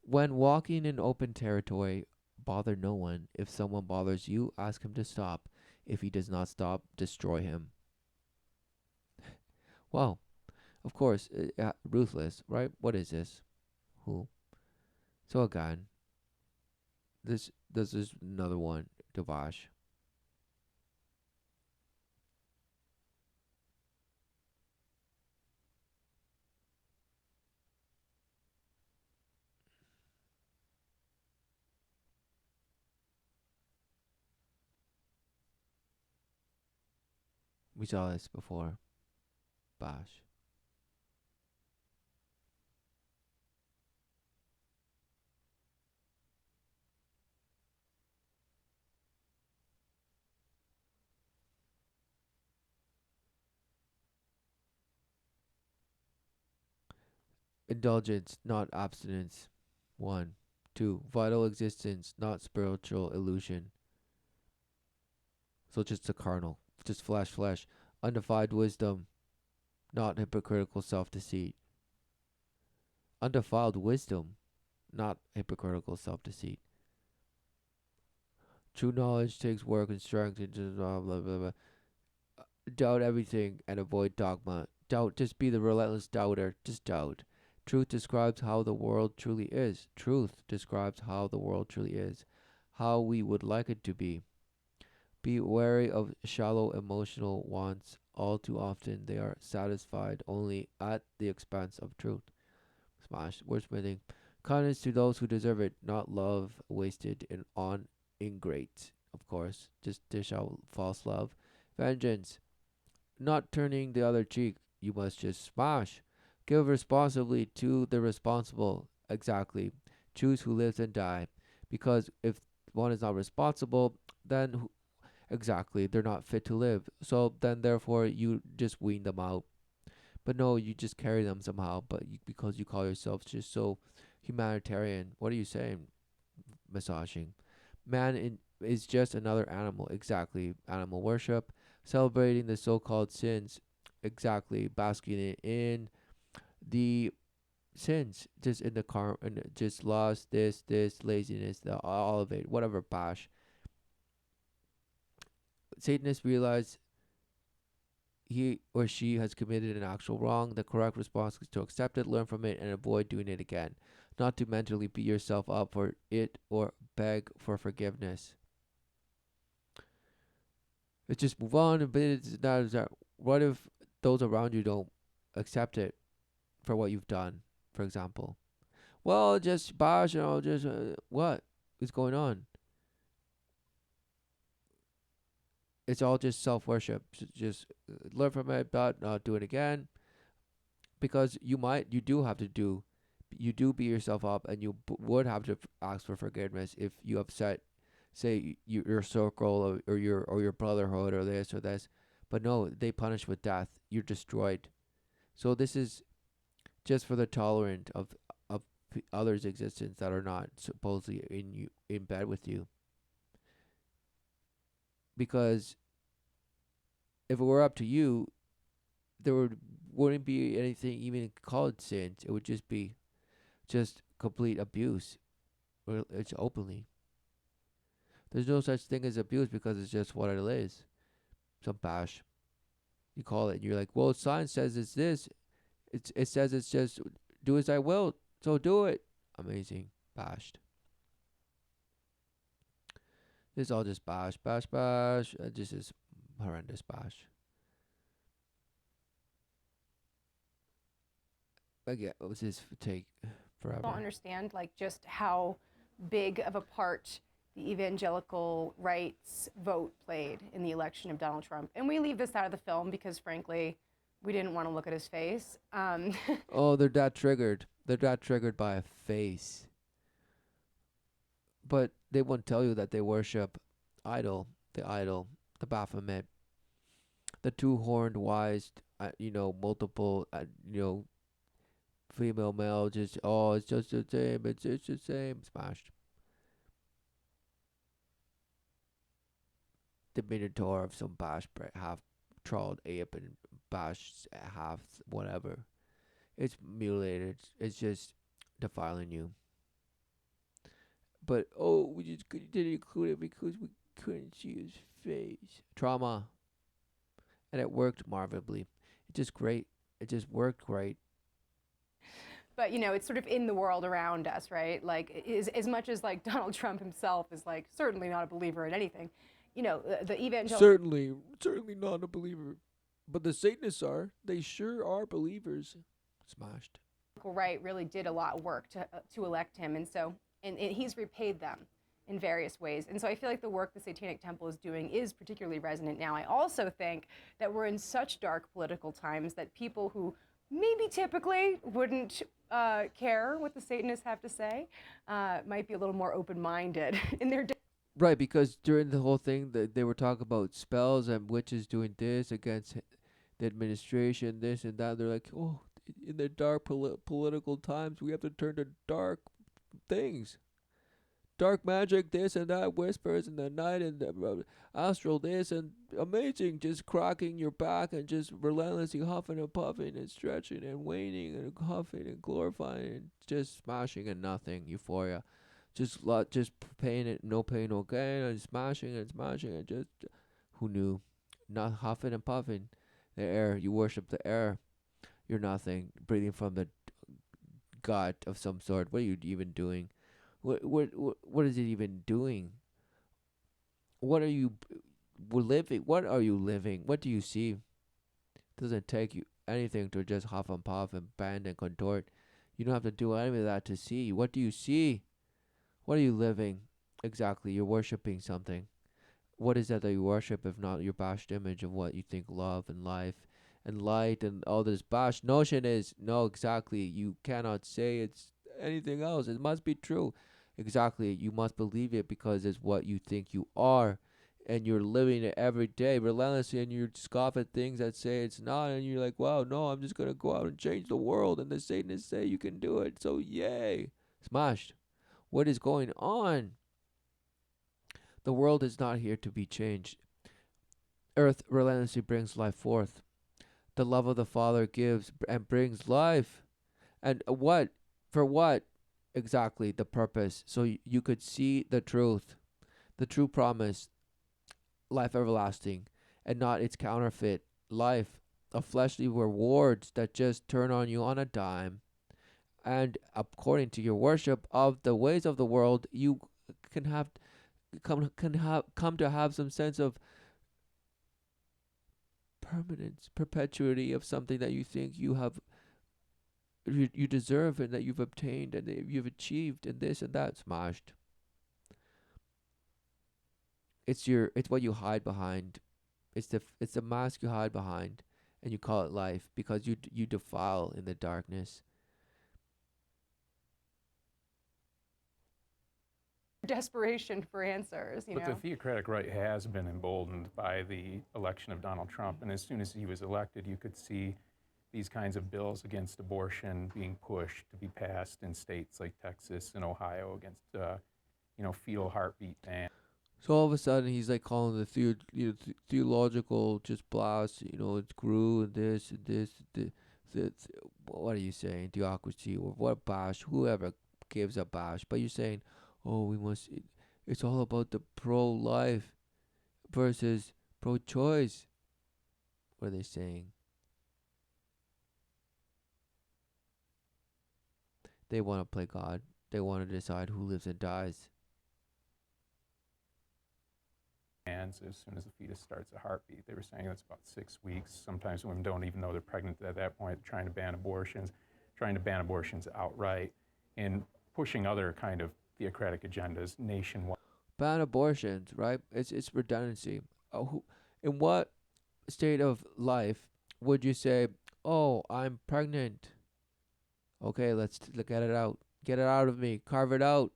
when walking in open territory, bother no one. If someone bothers you, ask him to stop. If he does not stop, destroy him. Wow. Of course, ruthless, right? What is this? Who? So again, this is another one. Davash. We saw this before. Bash. Indulgence, not abstinence. 1. 2. Vital existence, not spiritual illusion. So just the carnal, just flesh. Undefined wisdom, not hypocritical self deceit. Undefiled wisdom, not hypocritical self deceit. True knowledge takes work and strength and just blah blah blah blah. Doubt everything and avoid dogma. Doubt, just be the relentless doubter. Just doubt. Truth describes how the world truly is. Truth describes how the world truly is. How we would like it to be. Be wary of shallow emotional wants. All too often they are satisfied only at the expense of truth. Smash. Wordsmithing. Kindness to those who deserve it, not love wasted on ingrates. Of course, just dish out false love. Vengeance. Not turning the other cheek. You must just smash. Give responsibly to the responsible. Exactly. Choose who lives and die. Because if one is not responsible, then exactly, they're not fit to live. So then, therefore, you just wean them out. But no, you just carry them somehow. But because you call yourself just so humanitarian, what are you saying? Massaging. Is just another animal. Exactly. Animal worship. Celebrating the so called sins. Exactly. Basking in the sins. Just in the car and just lost this, laziness, all of it. Whatever bash. Satanists realize he or she has committed an actual wrong. The correct response is to accept it, learn from it, and avoid doing it again. Not to mentally beat yourself up for it or beg for forgiveness. It's just move on. But it's not. What if those around you don't accept it for what you've done? For example, well, just bash, just what is going on? It's all just self worship. Just learn from it, but not do it again. Because you do have to you do beat yourself up, and you would have to ask for forgiveness if you upset, say your circle or your brotherhood or this or this. But no, they punish with death. You're destroyed. So this is just for the tolerant of others' existence that are not supposedly in bed with you. Because if it were up to you, wouldn't be anything even called sins. It would just be just complete abuse. Or it's openly. There's no such thing as abuse because it's just what it is. Some bash. You call it. You're like, well, science says it's this. It says it's just do as I will, so do it. Amazing. Bashed. This is all just bash, bash, bash. This is horrendous bash. But yeah, it was this take forever. I don't understand like just how big of a part the evangelical rights vote played in the election of Donald Trump. And we leave this out of the film because, frankly, we didn't want to look at his face. Oh, they're that triggered. They're that triggered by a face. But they won't tell you that they worship idol, the Baphomet, the two-horned wise, multiple, female, male, just, it's just the same, it's the same, smashed. The minotaur of some bash half trawled ape and bash half whatever. It's mutilated. It's just defiling you. But we just didn't include it because we couldn't see his face. Trauma. And it worked marvelably. It's just great. It just worked great. But it's sort of in the world around us, right? Like as much as like Donald Trump himself is like certainly not a believer in anything. The evangelical certainly not a believer. But the Satanists are. They sure are believers. Smashed. Right really did a lot of work to elect him, and so and he's repaid them in various ways. And so I feel like the work the Satanic Temple is doing is particularly resonant now. I also think that we're in such dark political times that people who maybe typically wouldn't care what the Satanists have to say might be a little more open-minded in their. Right, because during the whole thing, they were talking about spells and witches doing this against the administration, this and that. They're like, oh, in the dark political times, we have to turn to dark things. Dark magic, this and that, whispers in the night, and astral this, and amazing, just cracking your back and just relentlessly huffing and puffing and stretching and waning and huffing and glorifying and just smashing and nothing, euphoria. Just pain and no pain, no gain, and smashing and just, who knew? Not huffing and puffing. The air, you worship the air. You're nothing. Breathing from the gut of some sort. What are you even doing? What is it even doing? What are you living? What are you living? What do you see? It doesn't take you anything to just huff and puff and bend and contort. You don't have to do any of that to see. What do you see? What are you living? Exactly, you're worshipping something. What is that you worship if not your bashed image of what you think love and life and light and all this bashed notion is? No, exactly. You cannot say it's anything else. It must be true. Exactly. You must believe it because it's what you think you are. And you're living it every day relentlessly, and you scoff at things that say it's not, and you're like, wow, no, I'm just going to go out and change the world. And the Satanists say you can do it. So, yay. Smashed. What is going on? The world is not here to be changed. Earth relentlessly brings life forth. The love of the Father gives and brings life. And what? For what? Exactly, the purpose. So you could see the truth, the true promise, life everlasting, and not its counterfeit life of fleshly rewards that just turn on you on a dime. And according to your worship of the ways of the world, you can come to have some sense of permanence, perpetuity of something that you think you have, you deserve, and that you've obtained and that you've achieved, and this and that. Smashed. It's what you hide behind. It's the mask you hide behind, and you call it life because you defile in the darkness. Desperation for answers, But the theocratic right has been emboldened by the election of Donald Trump, and as soon as he was elected, you could see these kinds of bills against abortion being pushed to be passed in states like Texas and Ohio against, fetal heartbeat ban. So all of a sudden, he's like calling the theological just blast. It's grew and this and this. What are you saying? Theocracy or what bash? Whoever gives a bash, but you're saying, oh, we must. It's all about the pro-life versus pro-choice. What are they saying? They want to play God. They want to decide who lives and dies. As soon as the fetus starts a heartbeat. They were saying that's about 6 weeks. Sometimes women don't even know they're pregnant at that point, trying to ban abortions outright, and pushing other kind of theocratic agendas nationwide. Ban abortions, right? It's redundancy. In what state of life would you say, "Oh, I'm pregnant. Okay, let's get it out. Get it out of me. Carve it out."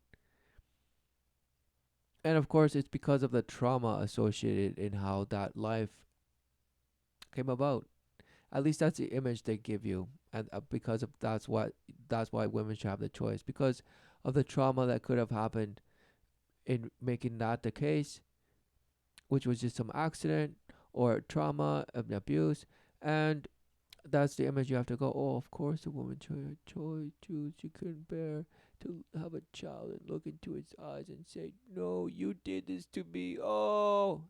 And of course, it's because of the trauma associated in how that life came about. At least that's the image they give you, and because of that's why women should have the choice, because of the trauma that could have happened in making that the case, which was just some accident or trauma of abuse, and that's the image you have to go. Oh, of course, the woman choose. She couldn't bear to have a child and look into its eyes and say, "No, you did this to me." Oh,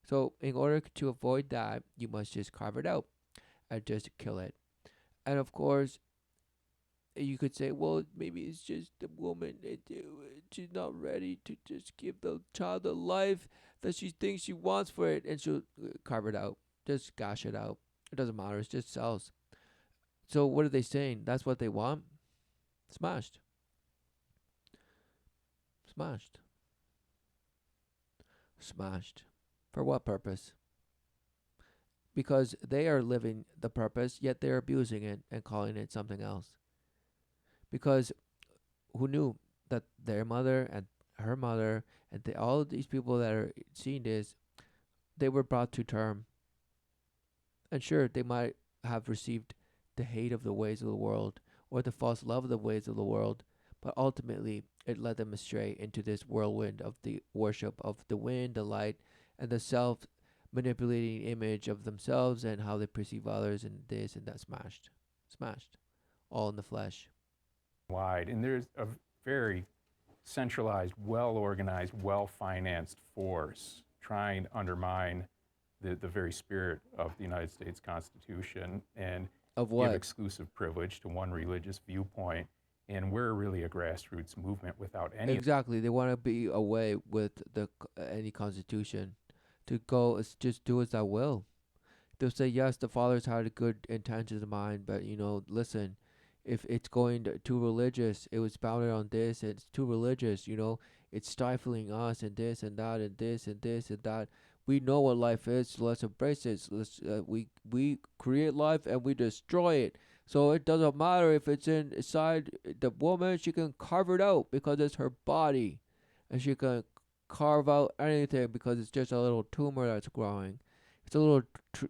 so in order to avoid that, you must just carve it out and just kill it. And of course, you could say, well, maybe it's just the woman. She's not ready to just give the child the life that she thinks she wants for it, and she'll carve it out, just gash it out. It doesn't matter. It's just cells. So what are they saying? That's what they want. Smashed. Smashed. Smashed. For what purpose? Because they are living the purpose, yet they're abusing it and calling it something else. Because who knew that their mother and her mother and all of these people that are seeing this, they were brought to term. And sure, they might have received the hate of the ways of the world or the false love of the ways of the world, but ultimately it led them astray into this whirlwind of the worship of the wind, the light, and the self manipulating image of themselves and how they perceive others, and this and that. Smashed. All in the flesh. Wide. And there's a very centralized, well-organized, well-financed force trying to undermine the very spirit of the United States Constitution and Of what? give exclusive privilege to one religious viewpoint. And we're really a grassroots movement without any. Exactly. They want to be away with any constitution, to go just do as thou will. They'll say, yes, the fathers had good intentions in mind, but listen, if it's going too religious, it was founded on this, and it's too religious, it's stifling us and this and that and this and this and that. We know what life is, so let's embrace it. So we create life and we destroy it. So it doesn't matter if it's inside the woman, she can carve it out because it's her body, and she can carve out anything because it's just a little tumor that's growing. It's a little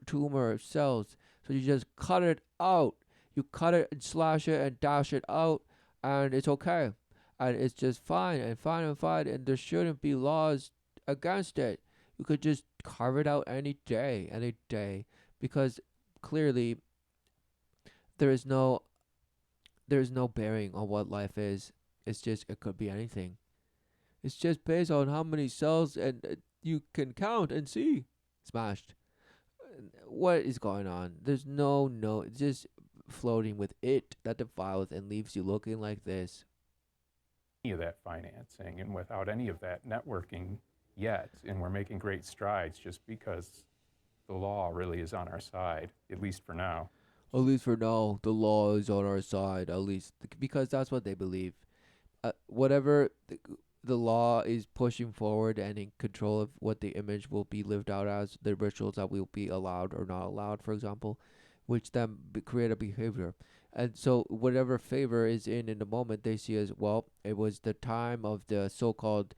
tumor of cells. So you just cut it out. You cut it and slash it and dash it out, and it's okay. And it's just fine and fine and fine, and there shouldn't be laws against it. You could just carve it out any day, because clearly there's no bearing on what life is. It's just, it could be anything. It's just based on how many cells and you can count and see. Smashed. What is going on? There's it's just floating with it that defiles and leaves you looking like this. Any of that financing and without any of that networking yet, and we're making great strides just because the law really is on our side, at least for now. At least for now, the law is on our side, at least because that's what they believe. Whatever the law is pushing forward and in control of what the image will be lived out as, the rituals that will be allowed or not allowed, for example, which then create a behavior. And so whatever favor is in the moment, they see as, well, it was the time of the so-called,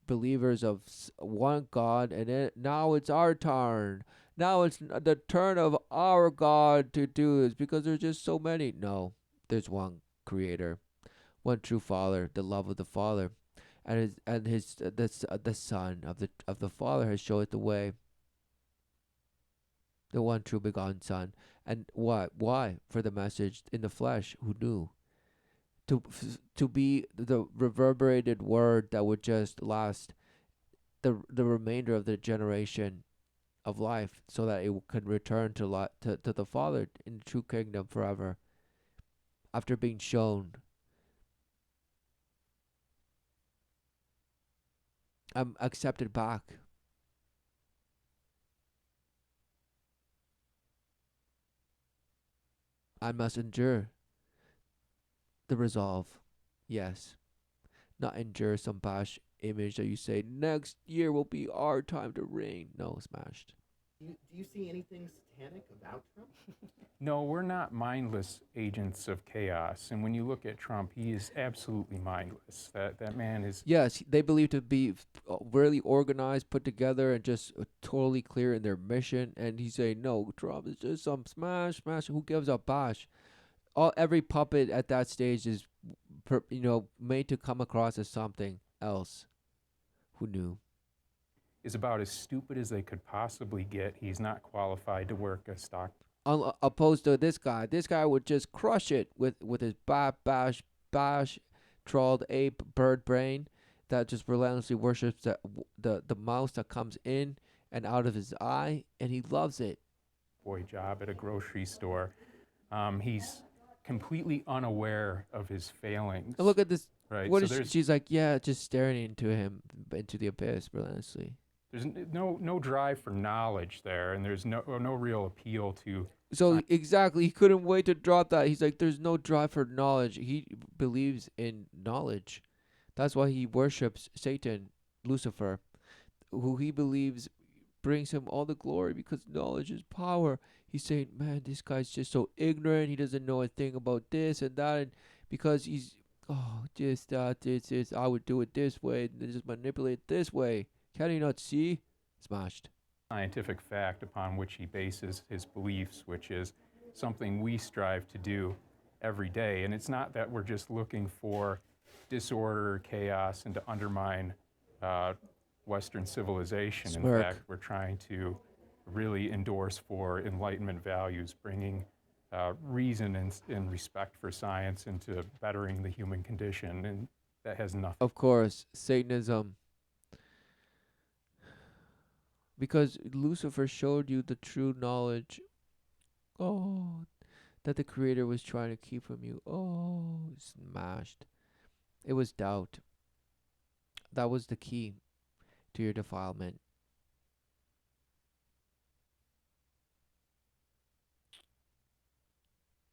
believers of one God, and now it's our turn. Now it's the turn of our God to do this, because there's just so many. No, there's one Creator, one true Father, the love of the Father, and the Son of the Father has showed the way. The one true begotten Son, and why? For the message in the flesh. Who knew? To be the reverberated word that would just last the remainder of the generation of life, so that it can return to the Father in the true kingdom forever, after being shown. I'm accepted back. I must endure the resolve. Yes. Not endure some bash image that you say, next year will be our time to reign. No, smashed. Do you see anything satanic about Trump? No, we're not mindless agents of chaos. And when you look at Trump, he is absolutely mindless. That man is. Yes, they believe to be really organized, put together, and just totally clear in their mission. And he's saying, no, Trump is just some smash. Who gives a bash? Every puppet at that stage is, made to come across as something else. Who knew? Is about as stupid as they could possibly get. He's not qualified to work a stock. Opposed to this guy. This guy would just crush it with his bash, trolled ape bird brain that just relentlessly worships the mouse that comes in and out of his eye, and he loves it. Boy job at a grocery store. He's completely unaware of his failings. And look at this. Right. What is she's like, yeah, just staring into him, into the abyss relentlessly. There's no drive for knowledge there, and there's no real appeal to. So exactly, he couldn't wait to drop that. He's like, there's no drive for knowledge. He believes in knowledge. That's why he worships Satan, Lucifer, who he believes brings him all the glory, because knowledge is power. He's saying, man, this guy's just so ignorant. He doesn't know a thing about this and that, and because he's just this, I would do it this way, and just manipulate it this way. Can you not see? Smashed. Scientific fact upon which he bases his beliefs, which is something we strive to do every day. And it's not that we're just looking for disorder, chaos, and to undermine Western civilization. Smirk. In fact, we're trying to really endorse for Enlightenment values, bringing reason and respect for science into bettering the human condition. And that has nothing. Of course, Satanism. Because Lucifer showed you the true knowledge. That the Creator was trying to keep from you. Smashed. It was doubt. That was the key to your defilement.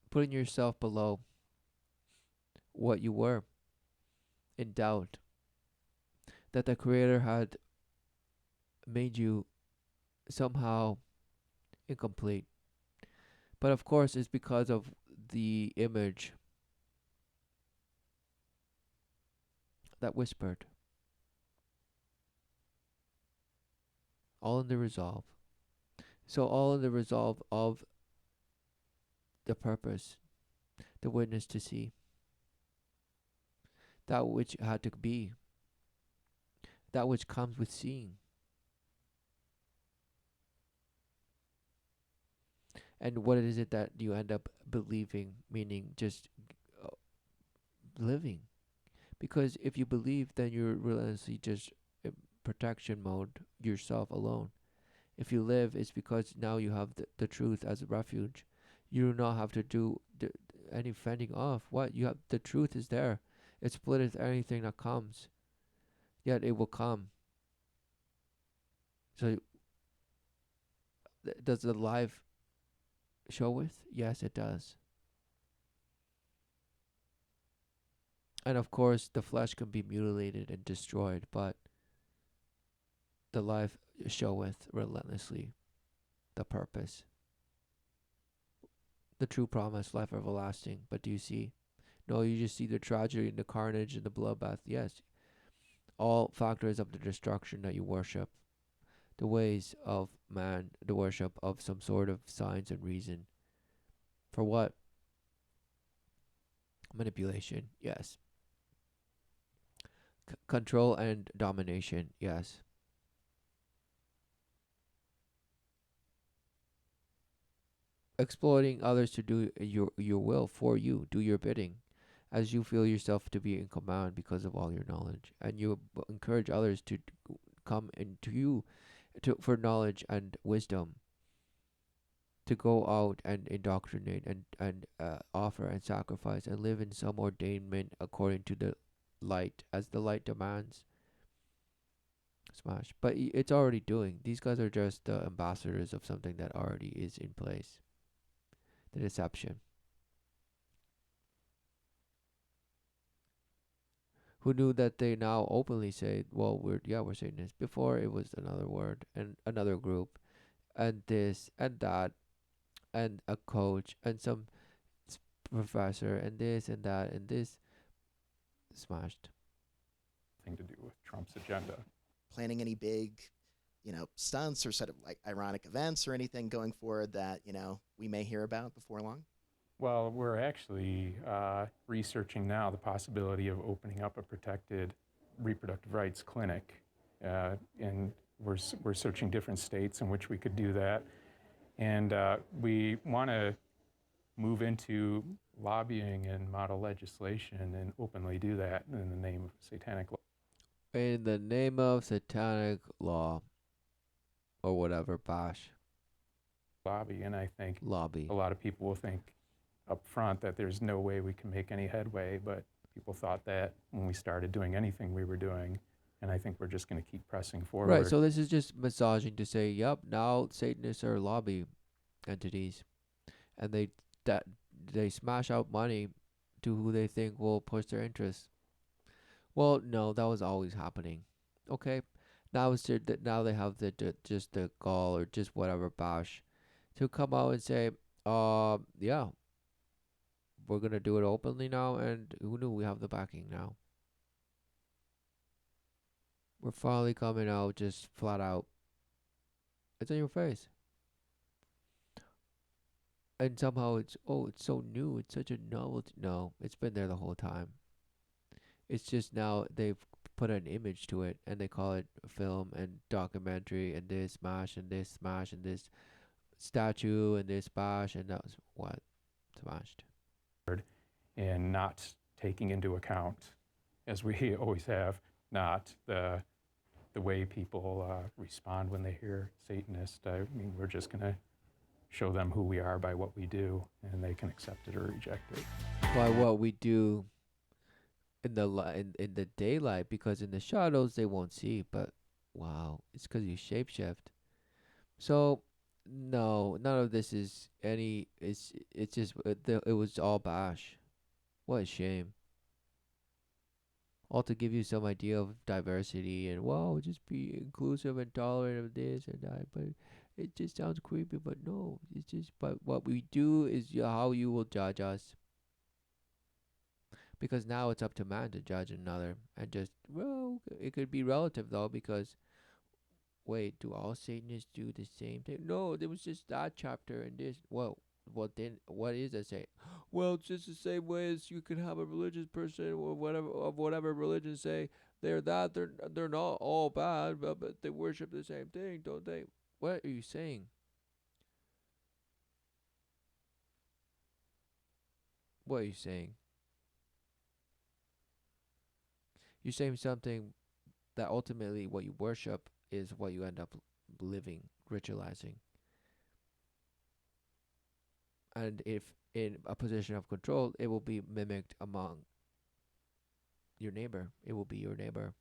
Putting yourself below what you were, in doubt that the Creator had made you somehow incomplete. But of course, it's because of the image that whispered. All in the resolve. So all in the resolve of the purpose, the witness to see. That which had to be. That which comes with seeing. And what is it that you end up believing, meaning just living? Because if you believe, then you're relentlessly just in protection mode, yourself alone. If you live, it's because now you have the truth as a refuge. You do not have to do any fending off. What? You have the truth is there. It splitteth anything that comes. Yet it will come. So does the life show with? Yes, it does. And of course, the flesh can be mutilated and destroyed, but the life showeth relentlessly the purpose. The true promise, life everlasting. But do you see? No, you just see the tragedy and the carnage and the bloodbath. Yes, all factors of the destruction that you worship. The ways of man, the worship of some sort of science and reason. For what? Manipulation, yes. Control and domination, yes. Exploiting others to do your will for you, do your bidding, as you feel yourself to be in command because of all your knowledge. And you encourage others to come into you for knowledge and wisdom, to go out and indoctrinate and offer and sacrifice and live in some ordainment according to the light, as the light demands. Smash. But it's already doing. These guys are just the ambassadors of something that already is in place. The deception. Who knew that they now openly say, well, we're Satanists. Before it was another word and another group and this and that and a coach and some professor and this and that and this. Smashed. Thing to do with Trump's agenda. Planning any big, stunts or sort of like ironic events or anything going forward that, we may hear about before long? Well, we're actually researching now the possibility of opening up a protected reproductive rights clinic. And we're searching different states in which we could do that. And we want to move into lobbying and model legislation and openly do that in the name of satanic law. In the name of satanic law. Or whatever, bash. Lobby, and I think lobby. A lot of people will think up front that there's no way we can make any headway, but people thought that when we started doing anything we were doing, and I think we're just going to keep pressing forward. Right, so this is just massaging to say, yep, now Satanists are lobby entities, and they smash out money to who they think will push their interests. Well, no, that was always happening. Okay, now now they have just the gall or just whatever bash to come out and say, yeah, we're gonna do it openly now, and who knew we have the backing now. We're finally coming out just flat out. It's in your face. And somehow it's so new, it's such a novelty. No, it's been there the whole time. It's just now they've put an image to it and they call it film and documentary and this smash and this smash and this statue and this bash, and that was what? Smashed. And not taking into account, as we always have, not the way people respond when they hear Satanist. I mean, we're just going to show them who we are by what we do, and they can accept it or reject it. By what we do in the in the daylight, because in the shadows they won't see. But wow, it's because you shapeshift. So no, none of this is any. It's just it was all bash. What a shame. All to give you some idea of diversity and wow, just be inclusive and tolerant of this and that. But it just sounds creepy. But no, it's just. But what we do is how you will judge us. Because now it's up to man to judge another, and just it could be relative though, because wait, do all Satanists do the same thing? No, there was just that chapter and this. Well, then what is it say? Well, it's just the same way as you can have a religious person or whatever religion say they're not all bad, but they worship the same thing, don't they? What are you saying? What are you saying? You're saying something that ultimately what you worship is what you end up living, ritualizing. And if in a position of control, it will be mimicked among your neighbor. It will be your neighbor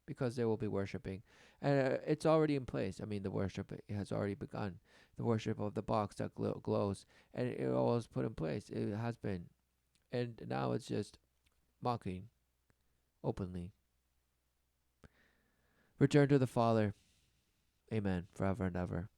because they will be worshiping. And it's already in place. I mean, the worship has already begun. The worship of the box that glows. And it was put in place. It has been. And now it's just mocking openly. Return to the Father. Amen. Forever and ever.